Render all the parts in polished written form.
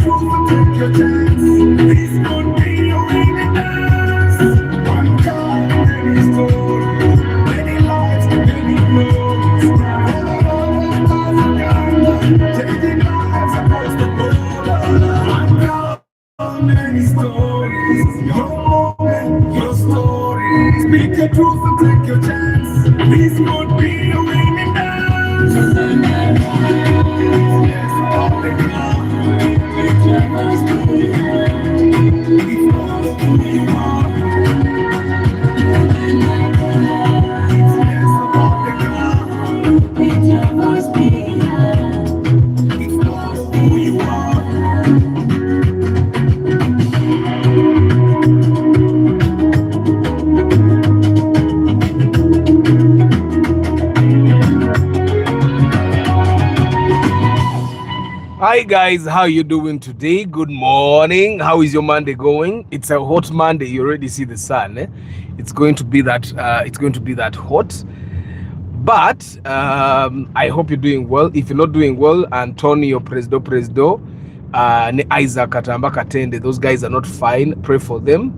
truth and take your chance. This could be your winning dance. One God, many stories, many lives, many glories. All over Uganda, changing lives across the border. One God, many stories. Your moment, your story. Speak your truth and take your chance. This could be your winning dance. Yes, all the ground. It's all of who you are. Yes, all the ground. It's all of who you are. Hi guys, how you doing today? Good morning. How is your Monday going? It's a hot Monday. You already see the sun. It's going to be that. It's going to be that hot. But I hope you're doing well. If you're not doing well, Antonio Presdo, Isaac Katamba Katende, those guys are not fine. Pray for them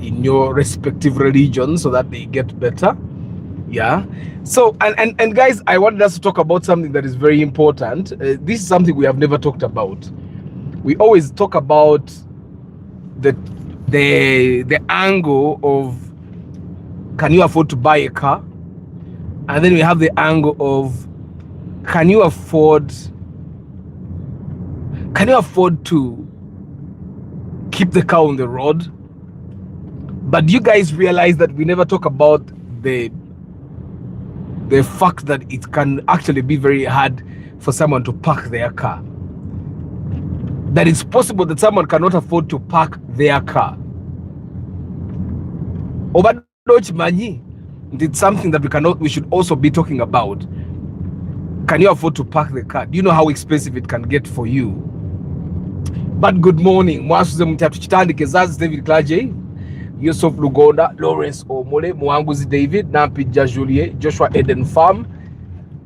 in your respective religion so that they get better. Yeah. So and guys, I wanted us to talk about something that is very important. This is something we have never talked about. We always talk about the angle of, can you afford to buy a car? And then we have the angle of, can you afford to keep the car on the road? But you guys realize that we never talk about the fact that it can actually be very hard for someone to park their car. That it's possible that someone cannot afford to park their car. It's something that we should also be talking about. Can you afford to park the car? Do you know how expensive it can get for you? But good morning. David Klaje, Yusuf Lugonda, Lawrence Omole, Mwanguzi David, Nampija Julie, Joshua Eden Farm,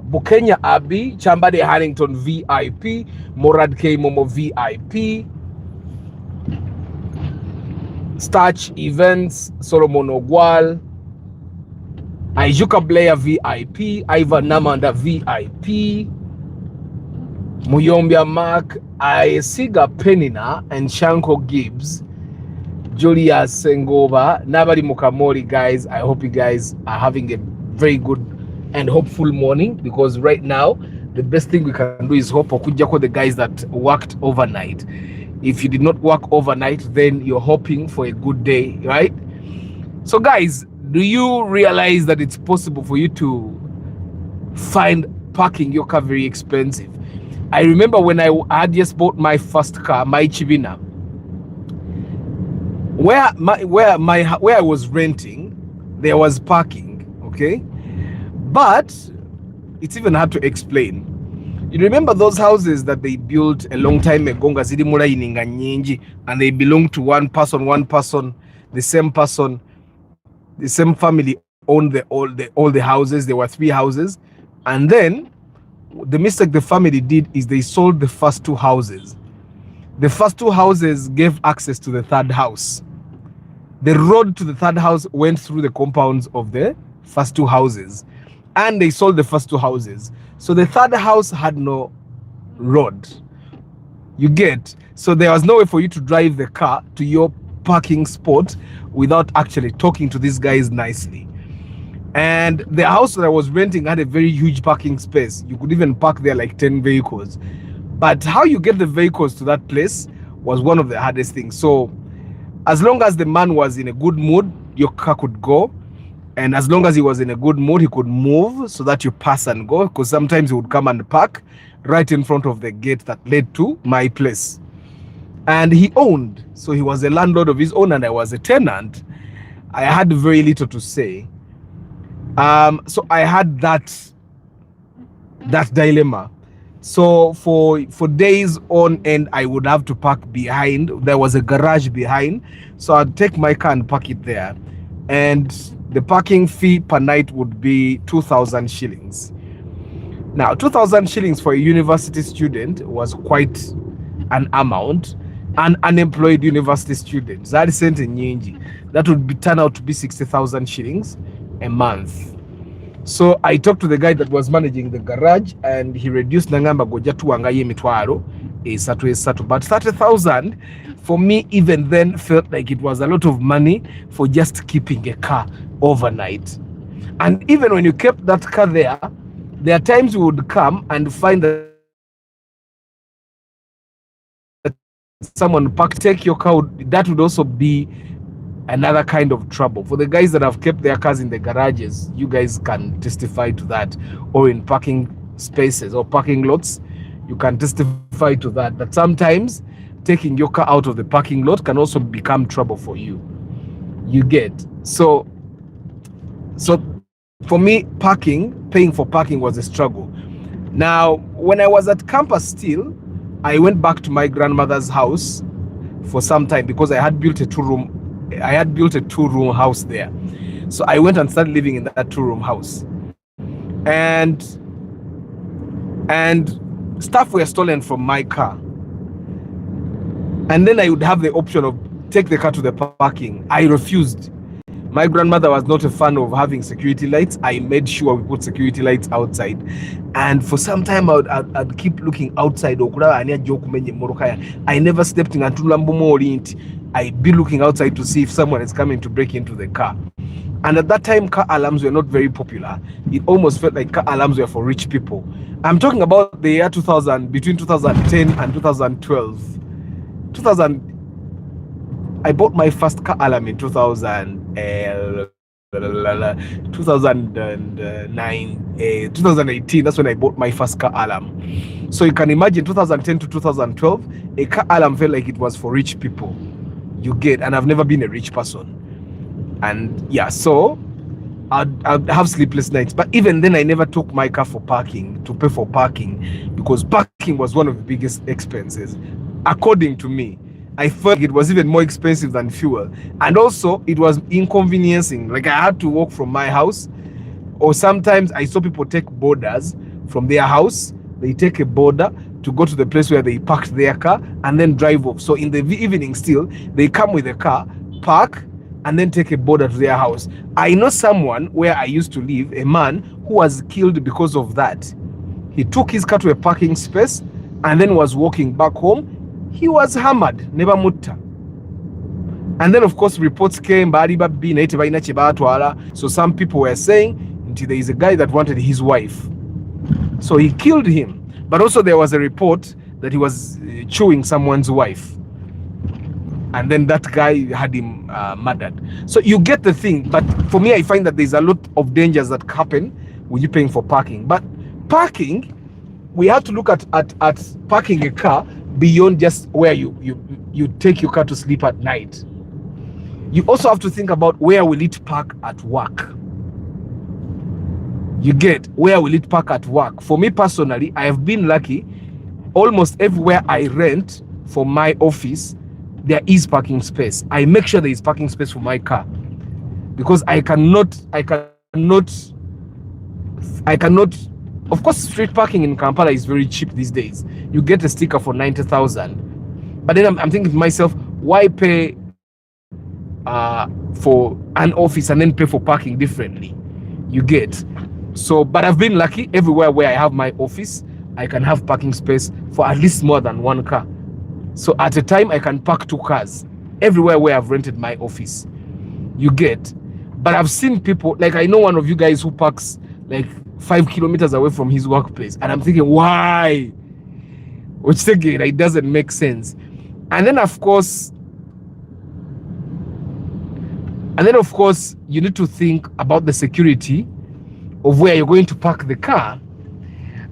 Bukenya Abi, Chambade Harrington VIP, Morad K Momo VIP, Starch Events, Solomon Ogwal, Aijuka Blair VIP, Ivan Namanda VIP, Muyombia Mark, Aesiga Penina, and Shanko Gibbs, Julia Sengova, Nabari Mukamori. Guys, I hope you guys are having a very good and hopeful morning, because right now the best thing we can do is hope for the guys that worked overnight. If you did not work overnight, then you're hoping for a good day, right? So guys, do you realize that it's possible for you to find parking your car very expensive? I remember when I had just bought my first car, my Chivina, where I was renting, there was parking, okay? But it's even hard to explain. You remember those houses that they built a long time ago, and they belong to one person, the same person, the same family owned all the houses. There were 3 houses, and then the mistake the family did is they sold the first 2 houses. The first 2 houses gave access to the third house. The road to the third house went through the compounds of the first 2 houses, and they sold the first 2 houses. So the third house had no road. You get? So there was no way for you to drive the car to your parking spot without actually talking to these guys nicely. And the house that I was renting had a very huge parking space. You could even park there like 10 vehicles. But how you get the vehicles to that place was one of the hardest things. So as long as the man was in a good mood, your car could go. And as long as he was in a good mood, he could move so that you pass and go. Because sometimes he would come and park right in front of the gate that led to my place. And he owned. So he was a landlord of his own and I was a tenant. I had very little to say. So I had that dilemma. So for days on end, I would have to park behind. There was a garage behind, so I'd take my car and park it there, and the parking fee per night would be 2,000 shillings. Now 2,000 shillings for a university student was quite an amount, an unemployed university student, that would turn out to be 60,000 shillings a month. So I talked to the guy that was managing the garage, and he reduced nangamba goja tuwangaye mitwaro esatu, but 30,000 for me even then felt like it was a lot of money for just keeping a car overnight. And even when you kept that car there are times you would come and find that someone parked, take your car. That would also be another kind of trouble. For the guys that have kept their cars in the garages, you guys can testify to that, or in parking spaces or parking lots, you can testify to that, that sometimes taking your car out of the parking lot can also become trouble for you. You get, so for me, paying for parking was a struggle. Now, when I was at campus still, I went back to my grandmother's house for some time because I had built a two-room house there. So I went and started living in that two-room house. And stuff were stolen from my car. And then I would have the option of take the car to the parking. I refused. My grandmother was not a fan of having security lights. I made sure we put security lights outside. And for some time, I'd keep looking outside. I never stepped in until I'd be looking outside to see if someone is coming to break into the car. And at that time, car alarms were not very popular. It almost felt like car alarms were for rich people. I'm talking about the year 2000, between 2010 and 2012. I bought my first car alarm in 2009, 2018. That's when I bought my first car alarm. So you can imagine 2010 to 2012, a car alarm felt like it was for rich people. You get, and I've never been a rich person. And yeah, so I'd have sleepless nights. But even then, I never took my car to pay for parking, because parking was one of the biggest expenses, according to me. I felt it was even more expensive than fuel, and also it was inconveniencing. Like, I had to walk from my house, or sometimes I saw people take borders from their house. They take a border to go to the place where they parked their car and then drive off. So in the evening still, they come with a car, park, and then take a border to their house. I know someone where I used to live, a man who was killed because of that. He took his car to a parking space and then was walking back home. He was hammered, never mutta. And then, of course, reports came. So some people were saying there is a guy that wanted his wife, so he killed him. But also there was a report that he was chewing someone's wife, and then that guy had him murdered. So you get the thing. But for me, I find that there's a lot of dangers that happen when you're paying for parking. But parking, we have to look at parking a car beyond just where you take your car to sleep at night. You also have to think about where will it park at work. You get, where will it park at work? For me personally, I have been lucky. Almost everywhere I rent for my office, there is parking space. I make sure there is parking space for my car, because I cannot. Of course, street parking in Kampala is very cheap these days. You get a sticker for 90,000. But then I'm thinking to myself, why pay for an office and then pay for parking differently? You get. So, but I've been lucky. Everywhere where I have my office, I can have parking space for at least more than one car. So at a time, I can park 2 cars everywhere where I've rented my office. You get. But I've seen people, like I know one of you guys who parks like 5 kilometers away from his workplace, and I'm thinking, why? Which again, it doesn't make sense. And then of course, you need to think about the security of where you're going to park the car.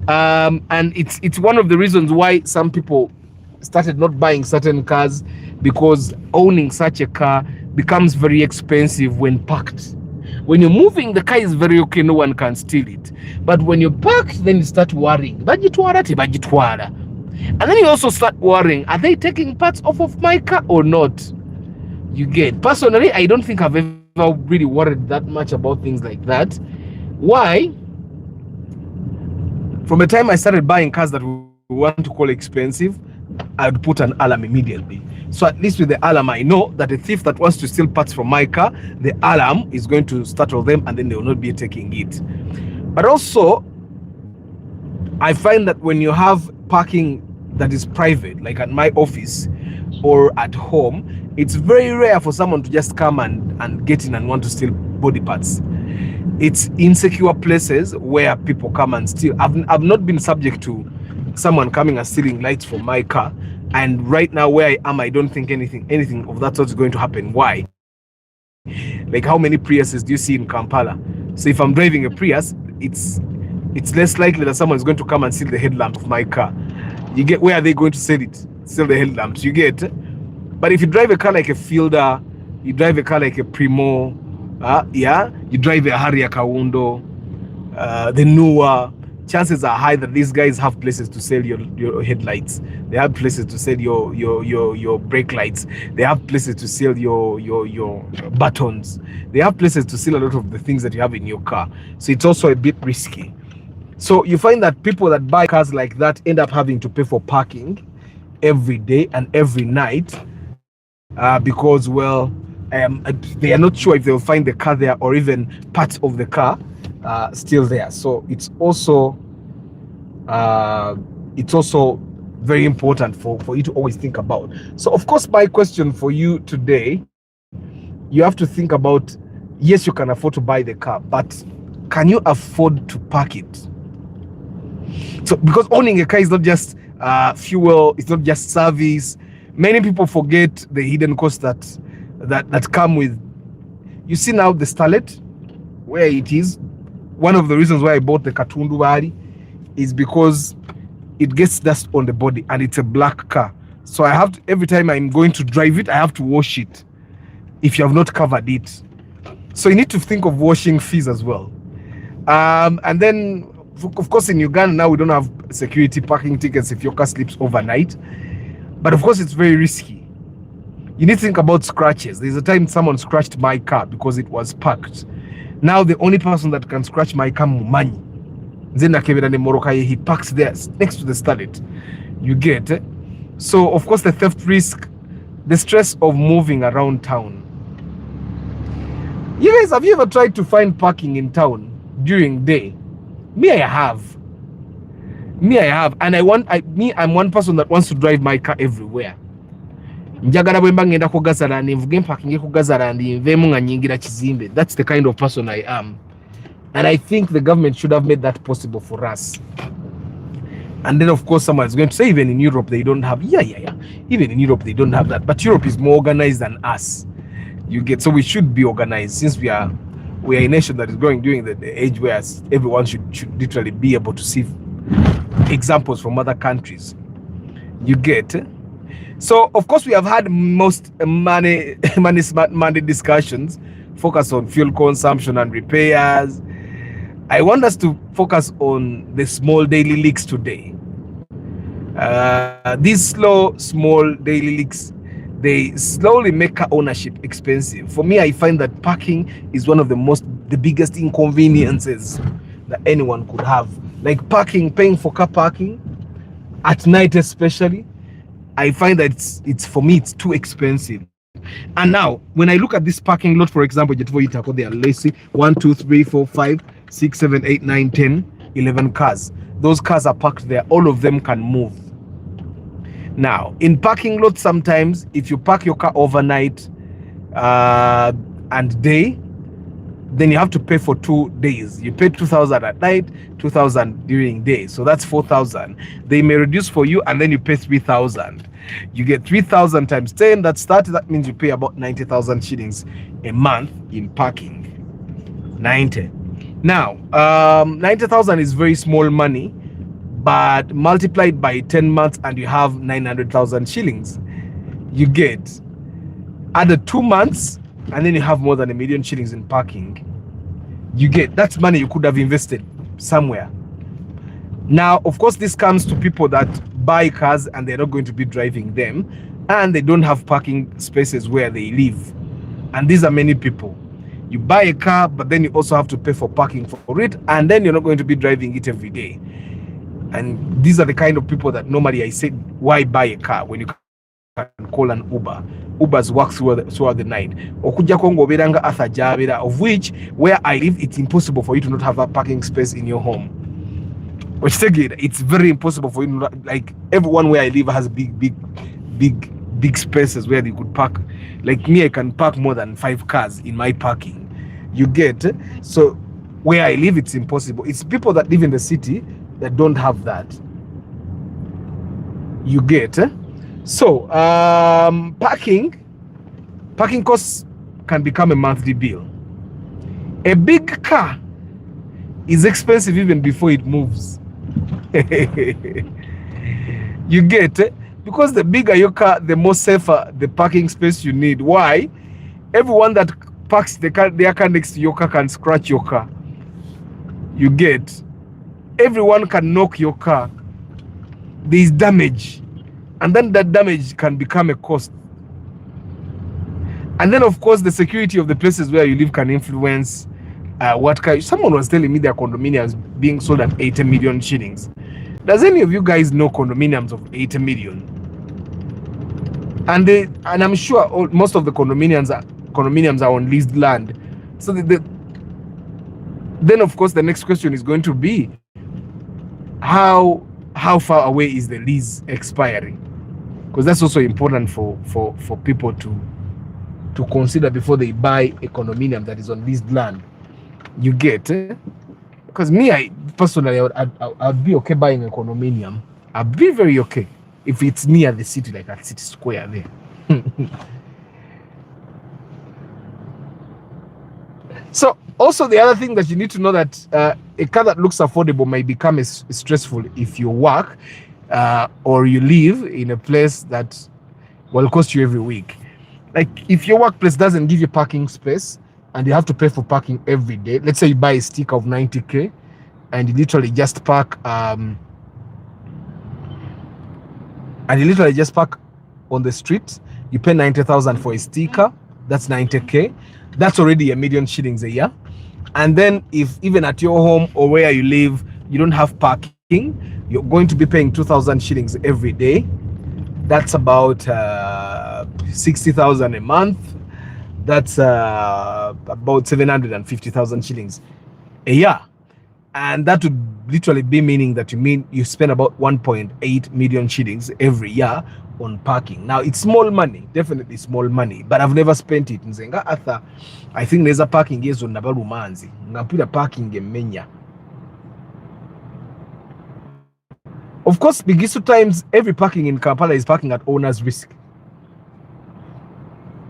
And it's one of the reasons why some people started not buying certain cars, because owning such a car becomes very expensive when parked. When you're moving, the car is very okay, no one can steal it. But when you're parked, then you start worrying. And then you also start worrying, are they taking parts off of my car or not? You get. Personally, I don't think I've ever really worried that much about things like that. Why? From the time I started buying cars that we want to call expensive, I would put an alarm immediately. So at least with the alarm, I know that a thief that wants to steal parts from my car, the alarm is going to startle them and then they will not be taking it. But also, I find that when you have parking that is private, like at my office or at home, it's very rare for someone to just come and get in and want to steal body parts. It's insecure places where people come and steal. I've not been subject to someone coming and stealing lights from my car, and right now where I am, I don't think anything of that sort is going to happen. Why? Like, how many Priuses do you see in Kampala? So if I'm driving a Prius, it's less likely that someone is going to come and steal the headlamp of my car. You get, where are they going to sell it? Steal the headlamps, you get. But if you drive a car like a Fielder, you drive a car like a Primo, you drive a Harrier Kawundo, the newer, chances are high that these guys have places to sell your headlights. They have places to sell your brake lights. They have places to sell your buttons. They have places to sell a lot of the things that you have in your car. So it's also a bit risky. So you find that people that buy cars like that end up having to pay for parking every day and every night because, well, they are not sure if they'll find the car there or even parts of the car still there. So it's also very important for you to always think about. So of course, my question for you today, you have to think about, yes, you can afford to buy the car, but can you afford to park it? So because owning a car is not just fuel, it's not just service. Many people forget the hidden costs that come with, you see now the Starlet, where it is. One of the reasons why I bought the Katundu Bari is because it gets dust on the body and it's a black car. So I have to, every time I'm going to drive it, I have to wash it if you have not covered it. So you need to think of washing fees as well. And then, of course, in Uganda now we don't have security parking tickets if your car sleeps overnight. But of course, it's very risky. You need to think about scratches. There's a time someone scratched my car because it was parked. Now the only person that can scratch my car, Mumanyi, he parks there next to the Starlet. You get it? So of course the theft risk, the stress of moving around town. You guys, have you ever tried to find parking in town during day? Me, I have. And I'm one person that wants to drive my car everywhere. Njagala bwe mba ngenda ku Gazarandi nvuge mpakinge ku Gazarandi nveemu nga nyingira Kizimbe. That's the kind of person I am. And I think the government should have made that possible for us. And then, of course, someone is going to say, even in Europe, they don't have, even in Europe, they don't have that. But Europe is more organized than us. You get, so we should be organized, since we are a nation that is growing during the age where everyone should literally be able to see examples from other countries. You get. So, of course, we have had most money discussions focus on fuel consumption and repairs. I want us to focus on the small daily leaks today. These small daily leaks, they slowly make car ownership expensive. For me, I find that parking is one of the biggest inconveniences that anyone could have. Like paying for car parking at night especially. I find that it's for me, it's too expensive. And now, when I look at this parking lot, for example, they are lazy 1, 2, 3, 4, 5, 6, 7, 8, 9, 10, 11 cars. Those cars are parked there. All of them can move. Now, in parking lots, sometimes if you park your car overnight and day, then you have to pay for 2 days. You pay 2,000 at night, 2,000 during day. So that's 4,000. They may reduce for you, and then you pay 3,000. You get 3,000 times 10. That's 30. That means you pay about 90,000 shillings a month in parking. 90. Now, 90,000 is very small money, but multiplied by 10 months and you have 900,000 shillings. You get added 2 months, and then you have more than 1 million shillings in parking. You get, that's money you could have invested somewhere. Now, of course, this comes to people that buy cars and they're not going to be driving them, and they don't have parking spaces where they live. And these are many people. You buy a car, but then you also have to pay for parking for it, and then you're not going to be driving it every day. And these are the kind of people that normally I say, why buy a car when you can call an Uber? Ubers work throughout the night. Okujjako ng'obeeranga Arthur Jabera, of which where I live, it's impossible for you to not have a parking space in your home. Which again, it's very impossible for you to not, like everyone where I live has big spaces where they could park. Like me, I can park more than 5 cars in my parking. You get? So where I live, it's impossible. It's people that live in the city that don't have that. You get? So parking costs can become a monthly bill. A big car is expensive even before it moves. You get? Because the bigger your car, the more safer the parking space you need. Why? Everyone that parks their car next to your car can scratch your car. You get? Everyone can knock your car. There is damage, and then that damage can become a cost. And then of course the security of the places where you live can influence what kind. Someone was telling me their condominiums being sold at 80 million shillings. Does any of you guys know condominiums of 80 million? And I'm sure most of the condominiums are on leased land. So then of course the next question is going to be, how far away is the lease expiring? Because that's also important for people to consider before they buy a condominium that is on leased land. You get? Because me, I personally, I'd be okay buying a condominium. I'd be very okay if it's near the city, like at City Square there. So also the other thing that you need to know, that a car that looks affordable might become stressful if you work or you live in a place that will cost you every week. Like if your workplace doesn't give you parking space and you have to pay for parking every day, let's say you buy a sticker of 90k and you literally just park on the street, you pay 90,000 for a sticker, that's 90k. That's already $1 million shillings a year. And then if even at your home or where you live, you don't have parking, you're going to be paying 2,000 shillings every day. That's about 60,000 a month. That's about 750,000 shillings a year. And that would literally be meaning that you spend about 1.8 million shillings every year on parking. Now it's small money, definitely small money, but I've never spent it. Nzenga Arthur, I think there's a parking yezo nabalumanzi. Ngapira parking emenya. Of course, Bigisu times every parking in Kampala is parking at owner's risk.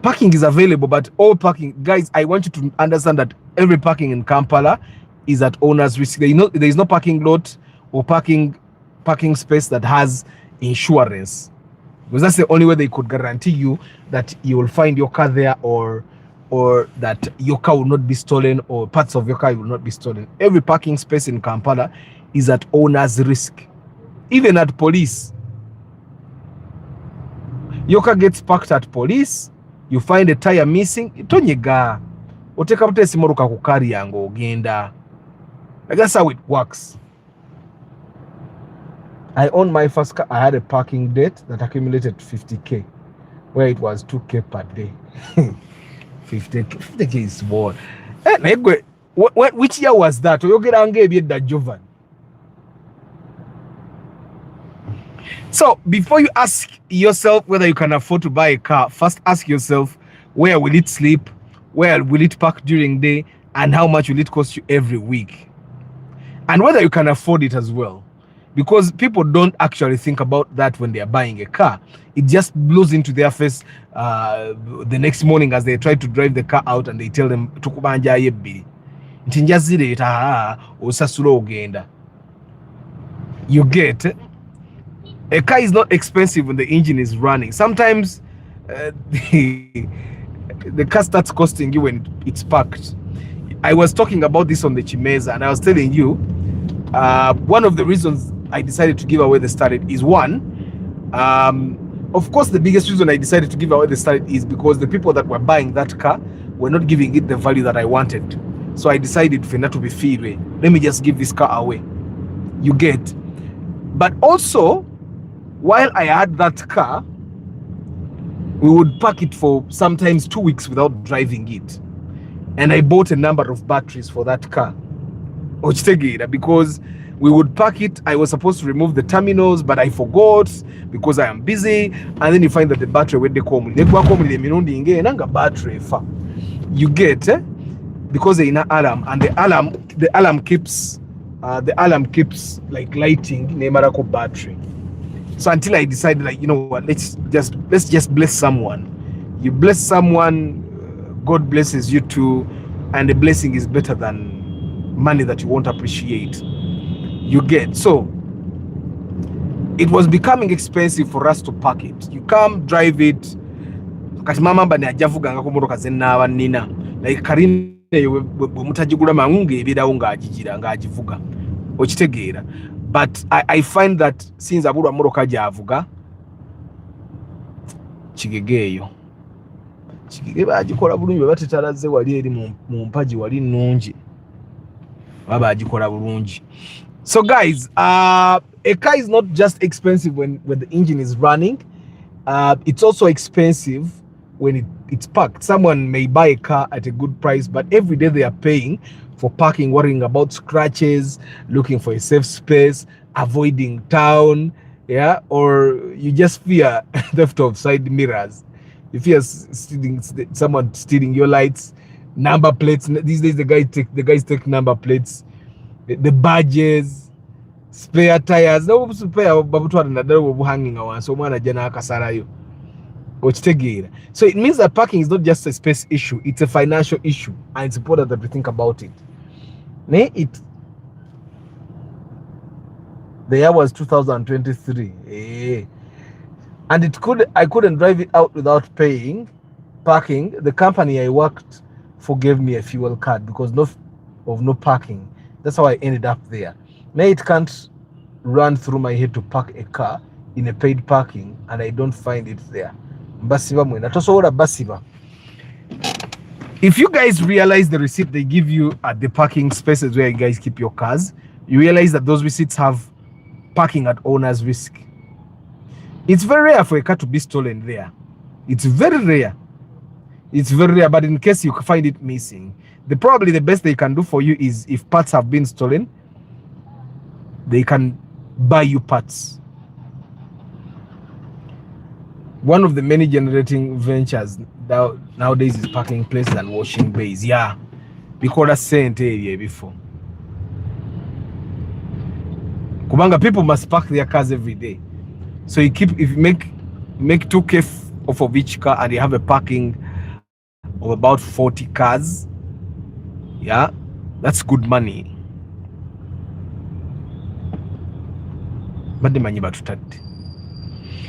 Parking is available, but all parking, guys, I want you to understand that every parking in Kampala is at owner's risk. There is no parking lot or parking space that has insurance, because that's the only way they could guarantee you that you will find your car there, or that your car will not be stolen, or parts of your car will not be stolen. Every parking space in Kampala is at owner's risk. Even at police, your car gets parked at police, you find a tire missing, tonyega oteka butesi moruka ku kari yango ogenda. That's how it works. I owned my first car. I had a parking debt that accumulated 50k, where it was 2k per day. 50k is small. Which year was that? Jovan. So before you ask yourself whether you can afford to buy a car, first ask yourself, where will it sleep, where will it park during day, and how much will it cost you every week, and whether you can afford it as well. Because people don't actually think about that when they are buying a car. It just blows into their face the next morning as they try to drive the car out, and they tell them tukubanja yebbiri ntinjazireta osasula ogenda. You get? A car is not expensive when the engine is running. Sometimes the car starts costing you when it's parked. I was talking about this on the Chimeza, and I was telling you one of the reasons I decided to give away the Starlet is one. Of course, the biggest reason I decided to give away the Starlet is because the people that were buying that car were not giving it the value that I wanted. So I decided for not to be feedway. Let me just give this car away. You get? But also, while I had that car, we would park it for sometimes 2 weeks without driving it. And I bought a number of batteries for that car. Because we would park it. I was supposed to remove the terminals, but I forgot because I am busy. And then you find that the battery when they come, battery. You get because they in an alarm, and the alarm keeps like lighting the battery. So until I decided, like, you know what, let's just bless someone. You bless someone, God blesses you too, and the blessing is better than money that you won't appreciate. You get. So it was becoming expensive for us to park it. You come drive it. Like Karine mutajigula mangunge ebirawo ng'agigira ng'agivuga okitegeera. But I find that since abulwa moroka gyavuga kigegeeyo bagikola bulungi batetalaze wali eri mu mpaji wali nnungi baba agikola bulungi. So guys, a car is not just expensive when the engine is running, it's also expensive when it's parked. Someone may buy a car at a good price, but every day they are paying for parking, worrying about scratches, looking for a safe space, avoiding town, yeah, or you just fear theft of side mirrors. You fear someone stealing your lights, number plates. These days the guys take number plates, the badges, spare tires. No spare hanging around. So man ajana akasarayo. So it means that parking is not just a space issue, it's a financial issue, and it's important that we think about it. The year was 2023, and I couldn't drive it out without paying parking. The company I worked for gave me a fuel card because of no parking. That's how I ended up there. Now it can't run through my head to park a car in a paid parking, and I don't find it there. If you guys realize the receipt they give you at the parking spaces where you guys keep your cars, you realize that those receipts have parking at owner's risk. It's very rare for a car to be stolen there. It's very rare. But in case you find it missing, probably the best they can do for you is, if parts have been stolen, they can buy you parts. One of the many generating ventures nowadays is parking places and washing bays. Yeah, because that's same area before. Kubanga, people must park their cars every day. So if you make 2K off of each car, and you have a parking of about 40 cars, yeah, that's good money. But the money about to.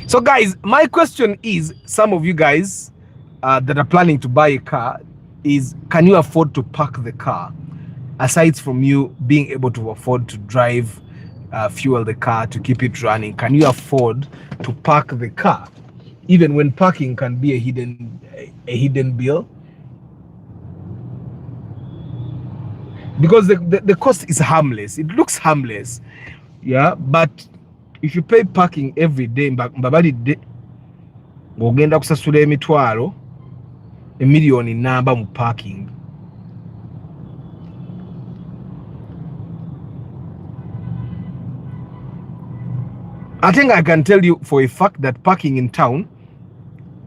So guys, my question is, some of you guys that are planning to buy a car, is can you afford to park the car? Aside from you being able to afford to drive, fuel the car to keep it running, can you afford to park the car? Even when parking can be a hidden bill? Because the cost is harmless. It looks harmless, yeah, but if you pay parking every day, ng'ogenda kusasula emitwalo emiliyoni namba mu parking. I think I can tell you for a fact that parking in town,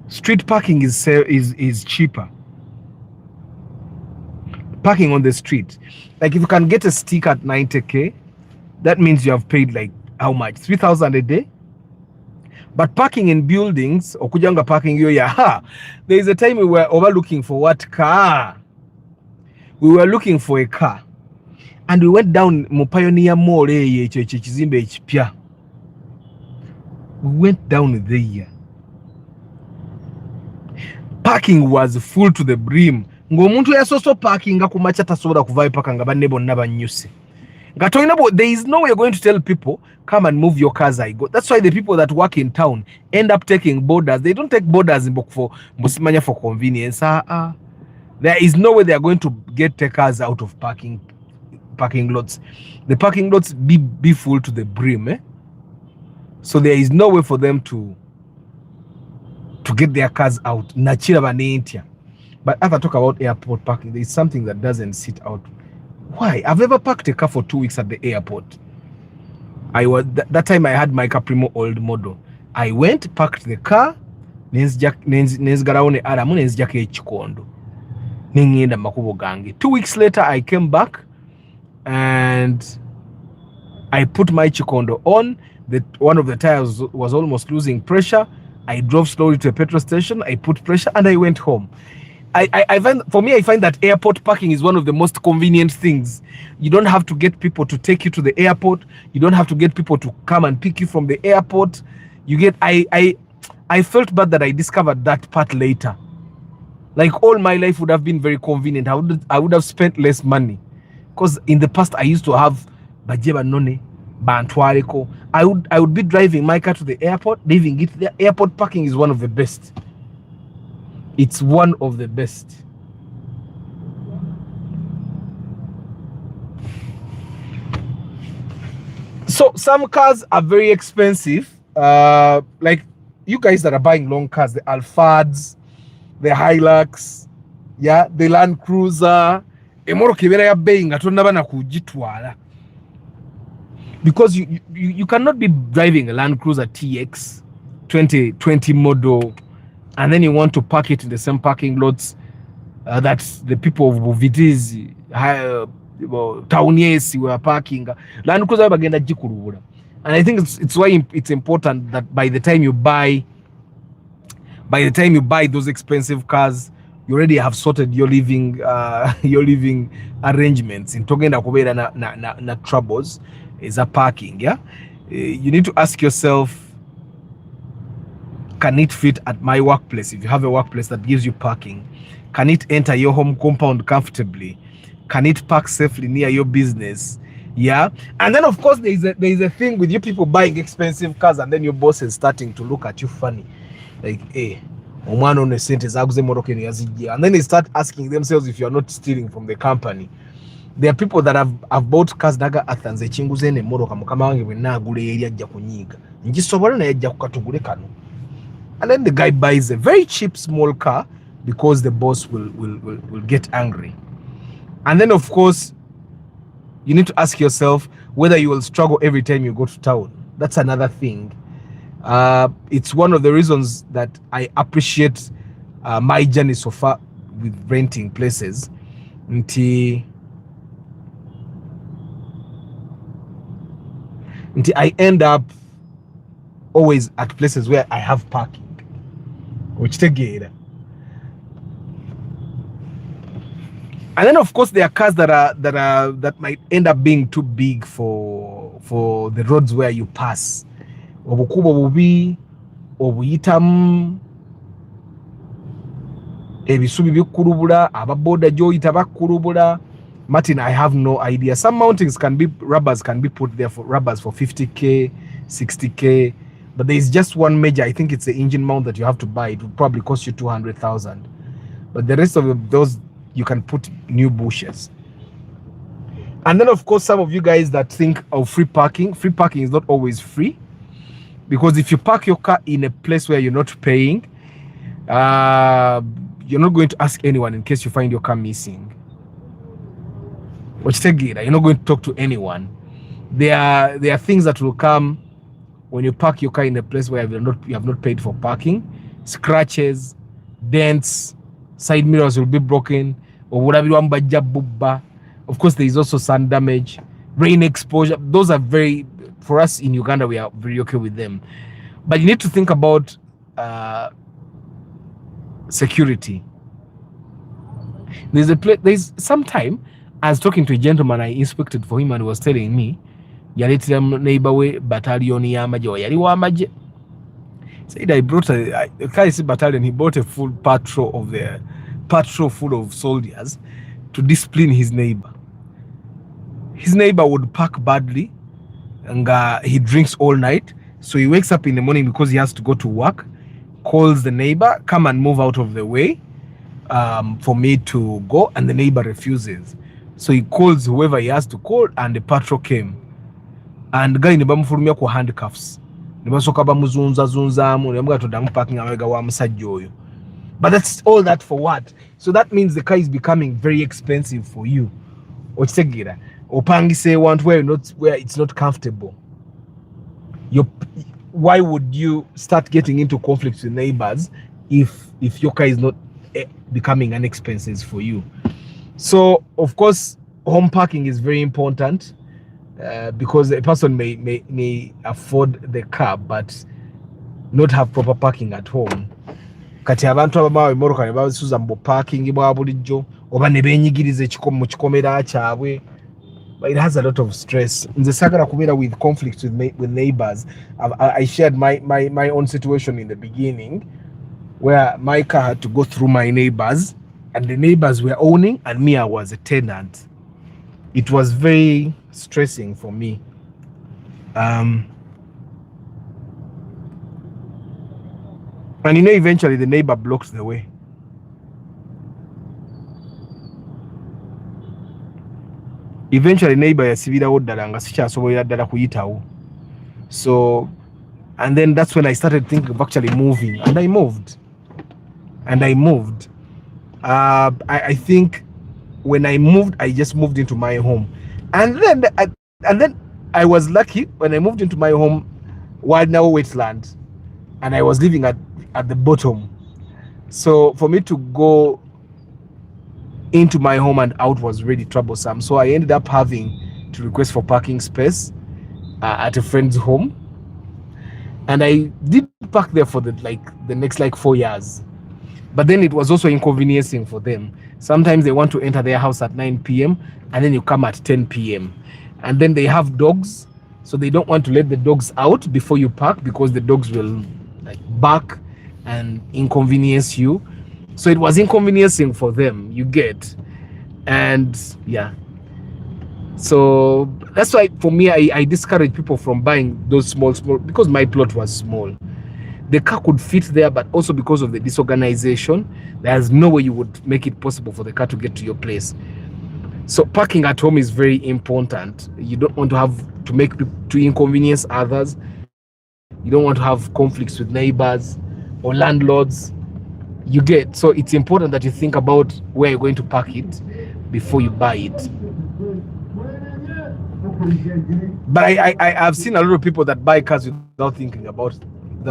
street parking is cheaper. Parking on the street, like if you can get a stick at 90K, that means you have paid like how much? 3,000 a day. But parking in buildings, okujanga parking there is a time we were overlooking for what car? We were looking for a car, and we went down mu Pioneer Mall ekizimbe ekipya. We went down there. Parking was full to the brim. Ng'omuntu yasoso parking kumacha tasobola kuvayo paka nga banne bonna banyuse. There is no way you're going to tell people, come and move your cars. That's why the people that work in town end up taking borders. They don't take borders in for convenience. There is no way they are going to get cars out of parking lots. The parking lots be full to the brim. So there is no way for them to get their cars out. But as I talk about airport parking, there is something that doesn't sit out. Why? I've never parked a car for 2 weeks at the airport. I was that time I had my Caprimo old model. I went, parked the car, nenzigalawo ne alamu nenzijako ekikondo nengenda makubo gange. 2 weeks later I came back and I put my chikondo on. One of the tires was almost losing pressure. I drove slowly to a petrol station, I put pressure, and I went home. I find, for me, I find that airport parking is one of the most convenient things. You don't have to get people to take you to the airport. You don't have to get people to come and pick you from the airport. You get, I felt bad that I discovered that part later. Like, all my life would have been very convenient. I would have spent less money. Because in the past, I used to have bajeba none, bantwareko. I would be driving my car to the airport, leaving it there. Airport parking is one of the best. It's one of the best. So some cars are very expensive. Like you guys that are buying long cars, the Alphard, the Hilux, yeah, the Land Cruiser, because you cannot be driving a Land Cruiser TX 2020 model and then you want to park it in the same parking lots that the people of Vitis, Townies were parking. Land Cruiser bagenda jikurubura. And I think it's why it's important that by the time you buy those expensive cars, you already have sorted your living arrangements. In talking about na troubles is a parking. Yeah, you need to ask yourself, can it fit at my workplace? If you have a workplace that gives you parking, can it enter your home compound comfortably? Can it park safely near your business? Yeah. And then of course there is a thing with you people buying expensive cars and then your boss is starting to look at you funny, like, hey, and then they start asking themselves if you're not stealing from the company. There are people that have bought cars daga atanze chinguze ne moroka mukama wange bwe nagule eri ajja kunyiga ngisobola na yajja kukatugule kano. And then the guy buys a very cheap small car because the boss will get angry. And then of course you need to ask yourself whether you will struggle every time you go to town. That's another thing. It's one of the reasons that I appreciate my journey so far with renting places. Until I end up always at places where I have parking, which take it. And then of course there are cars that might end up being too big for the roads where you pass. Obukubo bubi, obuyitamu, ebisubi bikurubula, ababoda joyita bakurubula. Martin, I have no idea. Some mountings rubbers can be put there for rubbers for 50k, 60k, but there is just one major. I think it's the engine mount that you have to buy. It will probably cost you 200,000. But the rest of those you can put new bushes. And then of course some of you guys that think of free parking is not always free, because if you park your car in a place where you're not paying, you're not going to ask anyone in case you find your car missing. You're not going to talk to anyone. There are things that will come when you park your car in a place where you have not paid for parking. Scratches, dents, side mirrors will be broken. Of course, there is also sun damage, rain exposure. Those are very, for us in Uganda, we are very okay with them. But you need to think about security. There's some time I was talking to a gentleman I inspected for him, and he was telling me, yalitira neighbor way battalion yamaje or yali wamaje. Said I brought a Kaisi battalion. He bought a full patrol full of soldiers to discipline his neighbor. His neighbor would park badly, and he drinks all night. So he wakes up in the morning because he has to go to work, calls the neighbor, come and move out of the way for me to go, and the neighbor refuses. So he calls whoever he has to call, and the patrol came. And the guy in the bamfurumia ko handcuffs. nibasoka bamuzunzaamu nebamuga toddamu parking amabega wa musajja oyo. But that's all that for what? So that means the car is becoming very expensive for you. Okitegeera opangise want where it's not comfortable. Why would you start getting into conflicts with neighbors if your car is not becoming an expense for you? So of course home parking is very important because a person may afford the car but not have proper parking at home. Kati abantu ababawe moroka ne babisuza mu parking bwa bulijjo oba ne benyigiriza mu kikomera kyabwe. But it has a lot of stress. Nze sagala kubeera with conflicts with neighbors. I shared my own situation in the beginning where my car had to go through my neighbors and the neighbors were owning and me, I was a tenant. It was very stressing for me. And eventually the neighbor blocks the way. Eventually neighbor yasibirawo ddala nga sikyasobolera ddala kuyitawo. So and then that's when I started thinking of actually moving, and I moved. I think when I moved, I just moved into my home, and then I was lucky when I moved into my home, wild now wetland, and I was living at the bottom. So for me to go into my home and out was really troublesome. So I ended up having to request for parking space at a friend's home, and I did park there for the next 4 years. But then it was also inconveniencing for them. Sometimes they want to enter their house at 9 p.m. and then you come at 10 p.m. and then they have dogs, so they don't want to let the dogs out before you park because the dogs will bark and inconvenience you. So it was inconveniencing for them, you get. And yeah, so that's why for me I discourage people from buying those small because my plot was small. The car could fit there, but also because of the disorganization, there's no way you would make it possible for the car to get to your place. So parking at home is very important. You don't want to have to inconvenience others. You don't want to have conflicts with neighbors or landlords. You get. So it's important that you think about where you're going to park it before you buy it. But I've seen a lot of people that buy cars without thinking about it. He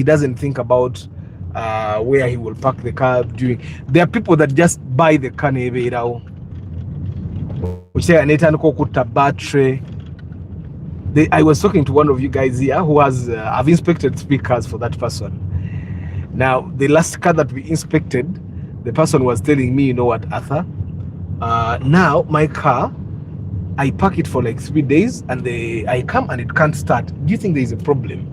doesn't think about where he will park the car during. There are people that just buy the car battery. I was talking to one of you guys here who has I've inspected 3 cars for that person. Now the last car that we inspected, the person was telling me, you know what, Arthur, now my car, I park it for 3 days and I come and it can't start. Do you think there is a problem?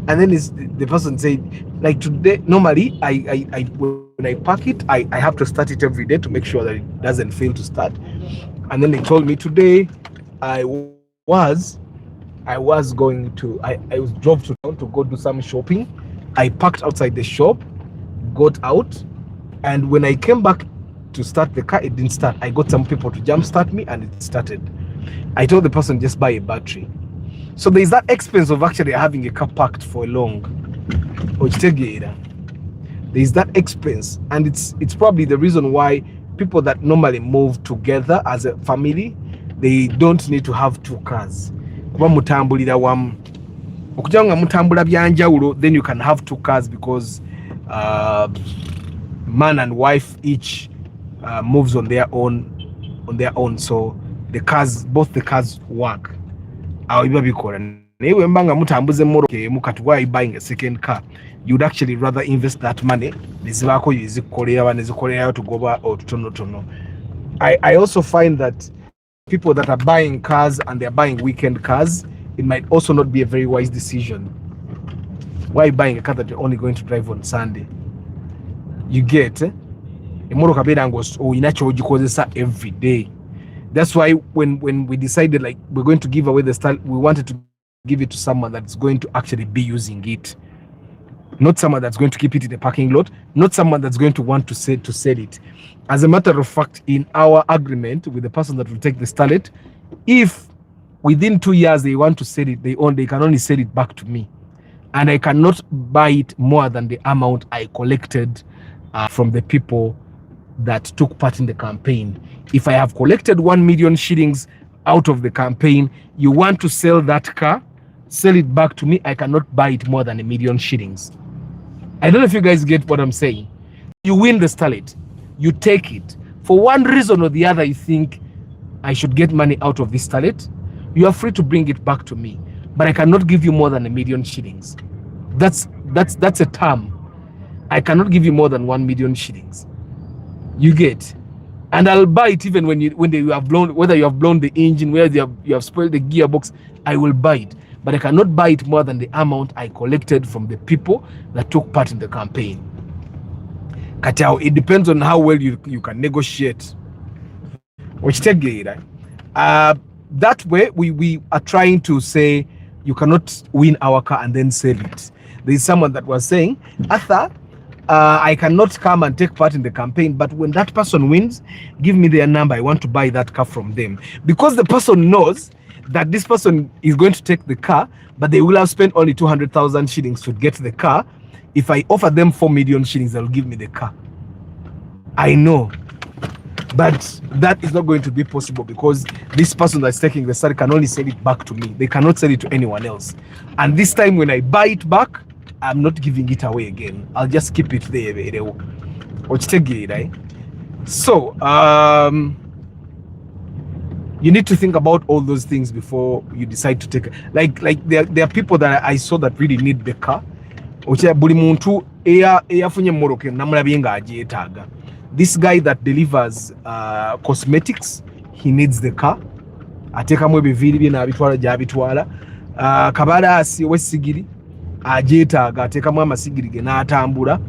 And then the person said, today, normally I when I park it, I have to start it every day to make sure that it doesn't fail to start. And then they told me today I drove to town to go do some shopping. I parked outside the shop, got out, and when I came back to start the car, it didn't start. I got some people to jump start me and it started. I told the person just buy a battery. So there is that expense of actually having a car parked for long. There is that expense, and it's probably the reason why people that normally move together as a family, they don't need to have 2 cars. Then you can have 2 cars because man and wife each moves on their own, so both the cars work. Why buying a second car? You'd actually rather invest that money. I also find that people that are buying cars and they're buying weekend cars, it might also not be a very wise decision. Why buying a car that you're only going to drive on Sunday? You get every day. That's why when we decided we're going to give away the style, we wanted to give it to someone that's going to actually be using it, not someone that's going to keep it in the parking lot, not someone that's going to want to sell it. As a matter of fact, in our agreement with the person that will take the starlet, If within 2 years they want to sell it, they can only sell it back to me, and I cannot buy it more than the amount I collected from the people that took part in the campaign. If I have collected 1 million shillings out of the campaign, you want to sell that car, sell it back to me, I cannot buy it more than 1 million shillings. I don't know if you guys get what I'm saying. You win the starlet, you take it. For one reason or the other, you think I should get money out of this starlet, you are free to bring it back to me, but I cannot give you more than 1 million shillings. That's a term. I cannot give you more than 1 million shillings. You get, and I'll buy it even when you have blown, whether you have blown the engine, whether you have spoiled the gearbox, I will buy it, but I cannot buy it more than the amount I collected from the people that took part in the campaign. Katao, it depends on how well you can negotiate. Which that way we are trying to say you cannot win our car and then sell it. There is someone that was saying, Arthur, I cannot come and take part in the campaign, but when that person wins, give me their number. I want to buy that car from them, because the person knows that this person is going to take the car, but they will have spent only 200,000 shillings to get the car. If I offer them 4 million shillings, they'll give me the car. I know, but that is not going to be possible, because this person that's taking the car can only sell it back to me. They cannot sell it to anyone else. And this time when I buy it back, I'm not giving it away again. I'll just keep it there. Right? So you need to think about all those things before you decide to take it. Like there are people that I saw that really need the car. This guy that delivers cosmetics, he needs the car. Atekamu ebiviri bye nabitwala gyabitwala. Kabalasi wesigiri ajeetaaga atekamu amasigiri ge n'atambula.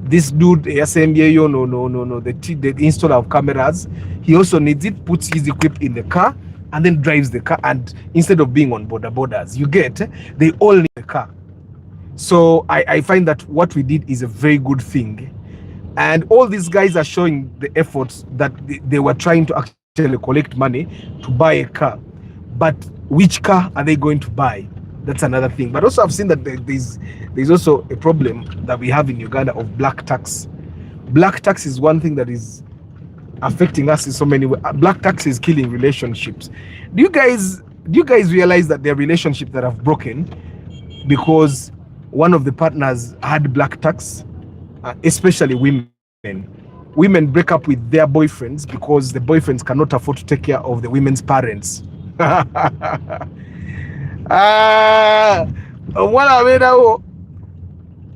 This dude yasembyeyo no the installer of cameras, he also needs it, puts his equip in the car and then drives the car, and instead of being on borders, you get, they all need the car. So I find that what we did is a very good thing, and all these guys are showing the efforts that they were trying to actually collect money to buy a car. But which car are they going to buy? That's another thing. But also I've seen that there's also a problem that we have in Uganda of black tax. Black tax is one thing that is affecting us in so many ways. Black tax is killing relationships. Do you guys realize that there are relationships that have broken because one of the partners had black tax? Especially women. Women break up with their boyfriends because the boyfriends cannot afford to take care of the women's parents.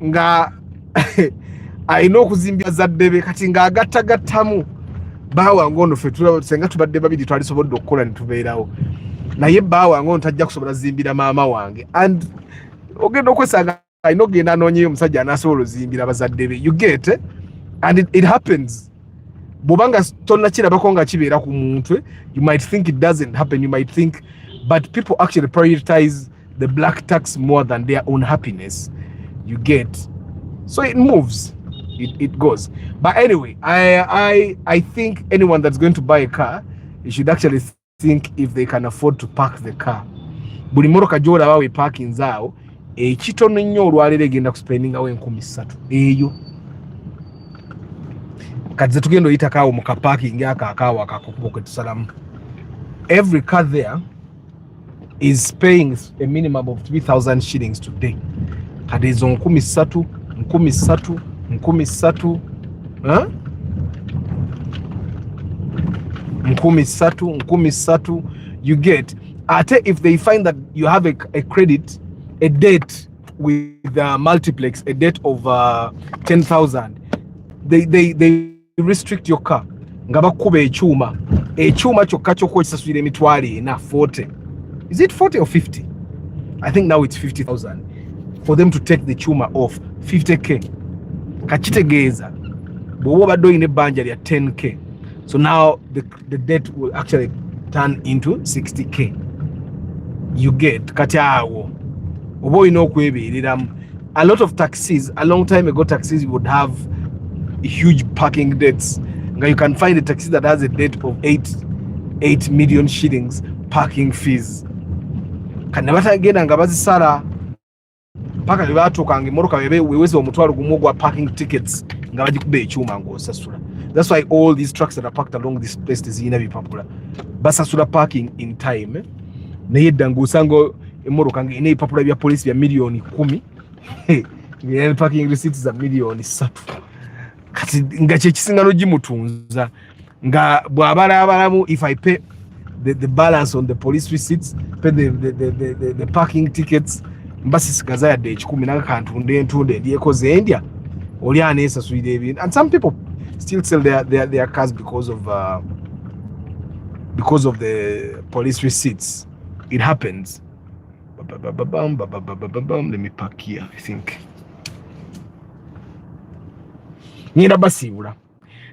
Nga ayina okuzimbya zaddebe kati nga agattagattamu baawange ono ffe senga tubadde babiri twalisobodde okukola ne tubeerawo, naye baawange ono tajja kusobola zimbira maama wange, and ogenda okwesanga ayina okugenda anoonyeyo omusajja anaasobola ozimbira bazadde be. You get it? And it happens. Bw'obanga tonnakirabako nga kibeera ku muntu, you might think it doesn't happen, you might think, but people actually prioritize the black tax more than their own happiness. You get, so it moves, it goes. But anyway, I think anyone that's going to buy a car, you should actually think if they can afford to park the car. Buli motoka gy'olaba we parking zaawo ekitono nnyo olwaleero egenda kuspendingawo 3,000 eyo. Kati ze tugenda oyita kaawo mu kaparking akaawo akakukubo kwe tusalamu. Every car there is paying a minimum of 3,000 shillings today. Kati ezo 3,000, 3,000, 3,000, 3,000, you get. Ate if they find that you have a credit, a debt with multiplex, a debt of 10,000, they restrict your car. Nga bakuba ekyuma kyokka ky'okwekisasulira emitwalo 40. Is it 40 or 50? I think now it's 50,000 for them to take the chuma off. 50k. Kachitegeeza bw'oba obadde olina ebbanja lya 10k, so now the debt will actually turn into 60k. You get, kati awo oba olina okwebeereramu. A lot of taxis, a long time ago, taxis would have huge parking debts. You can find a taxi that has a debt of 8 million shillings, parking fees kandi batagenda nga bazisala paka libatukanga emotoka weweze omutwalo gumu gwa parking tickets nga bagikuba ekyuma ng'osasula. That's why all these trucks that are parked along this place tezirina bipapula basasula parking in time. Naye edda ng'osanga emotoka nga erina ebipapula bya polisi bya miliyoni 10 parking receipts za miliyoni 3 kati nga kyekisingano gimutunza nga bw'abalabalamu if I pay the balance on the police receipts, pay the parking tickets, mbasisigaza yadde ekikumi nakakantunde entunde ndyekoze endya oli aneesasulira ebintu. And some people still sell their cars because of the police receipts. It happens. Let me park here, I think. Ngenda basibula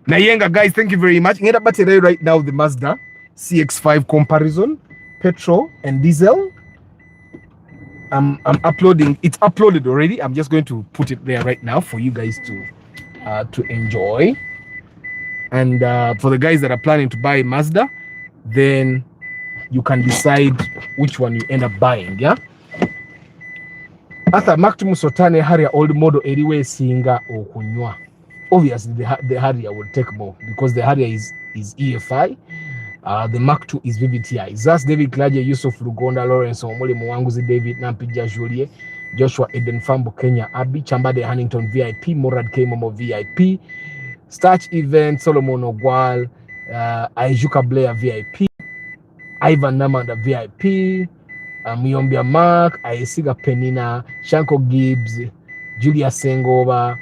nayenga guys, thank you very much. Ngenda battery right now the Mazda CX-5 comparison, petrol and diesel. I'm uploading. It's uploaded already. I'm just going to put it there right now for you guys to enjoy. And for the guys that are planning to buy Mazda, then you can decide which one you end up buying. Yeah. After Mactum Sotane Harrier old model anyway singa or kunywa. Obviously the Harrier will take more because the Harrier is EFI. The Mark II is VVTI. Zas David Klaje, Yusuf Lugonda, Lawrence Omoli Mwanguzi, David Nampija Julie, Joshua Eden Fambo, Kenya Abby, Chambade Huntington VIP, Morad K Momo VIP, Starch Event, Solomon Ogwal, Aijuka Blair VIP, Ivan Namanda VIP, Myombia Mark, Aesiga Penina, Shanko Gibbs, Julia Sengova.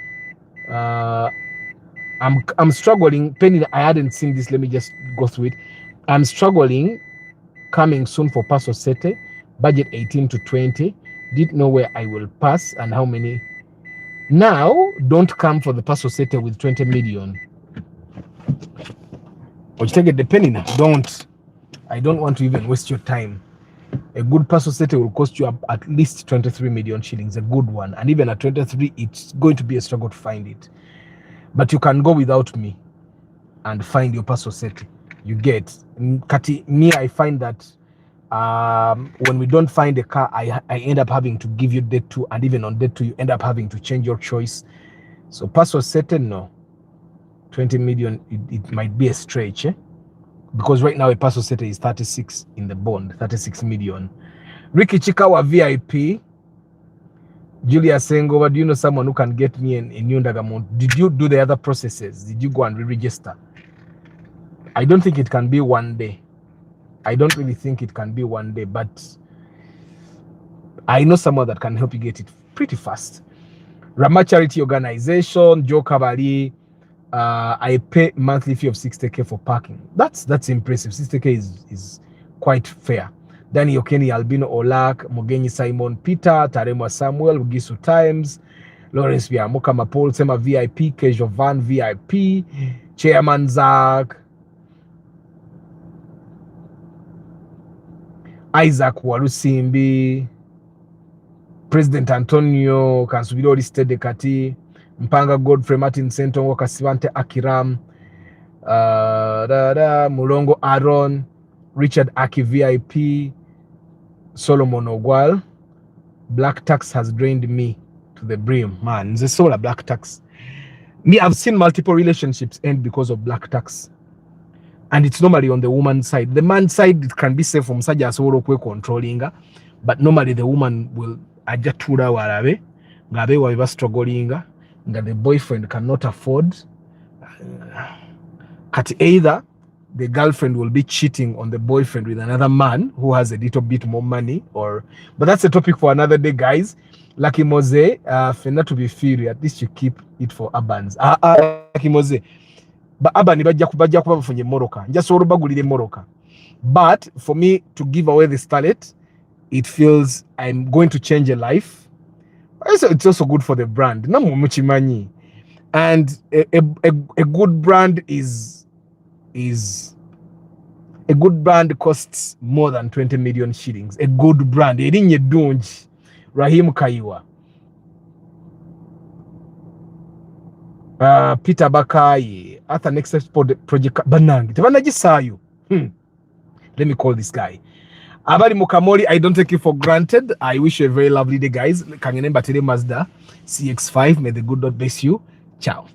I'm struggling. Penina, I hadn't seen this. Let me just go through it. I'm struggling. Coming soon for Paso Sete. Budget 18 to 20. Didn't know where I will pass and how many. Now, don't come for the Paso Sete with 20 million. Or you take it the Penina. Don't. I don't want to even waste your time. A good Paso Sete will cost you at least 23 million shillings. A good one. And even at 23, it's going to be a struggle to find it. But you can go without me and find your Paso Sete. You get Kati, me, I find that when we don't find a car, I end up having to give you debt to, and even on debt to, you end up having to change your choice. So Paso Sete, no. 20 million, it might be a stretch, because right now a Paso Sete is 36 in the bond, 36 million. Ricky Chikawa VIP. Julia Sengova, do you know someone who can get me a new Ndagamont? Did you do the other processes? Did you go and re-register? I don't think it can be one day. I don't really think it can be one day, but I know someone that can help you get it pretty fast. Rama Charity Organization, Joe Cavalli, I pay monthly fee of 60k for parking. That's impressive. 60k is quite fair. Danny Okeni, Albino Olak, Mogenyi Simon Peter, Taremwa Samuel, Ugisu Times, Lawrence Biamuka Mapol, Sema VIP, Kejo Van VIP, Chairman Zach, Isaac Walusimbi, President Antonio Kansubiro Listede Kati, Mpanga Godfrey Martin Sentongo Kasivante Akiram, Mulongo Aaron, Richard Aki VIP, Solomon Ogwal. Black tax has drained me to the brim. Man, it's a solar black tax. Me, I've seen multiple relationships end because of black tax. And it's normally on the woman's side. The man's side, it can be safe from Saja Soro controlling, but normally the woman will ajatura warabe, ngabe wa struggling, nga the boyfriend cannot afford. At either the girlfriend will be cheating on the boyfriend with another man who has a little bit more money, but that's a topic for another day, guys. Lucky Mose, fena to be fair, at least you keep it for Urbans. Lucky Mose. But Abani bajja kuba bafunye moroka. Njasobola bagulire moroka. But for me to give away the starlet, it feels I'm going to change a life. It's also good for the brand. Namuchimanyi. And a good brand is a good brand costs more than 20 million shillings. A good brand. Erinye Dunji. Rahim Kaiwa. Peter Bakai, at the next project Banang. Let me call this guy. Abari Mukamori, I don't take you for granted. I wish you a very lovely day, guys. Kangene Bateri Mazda CX5. May the good Lord bless you. Ciao.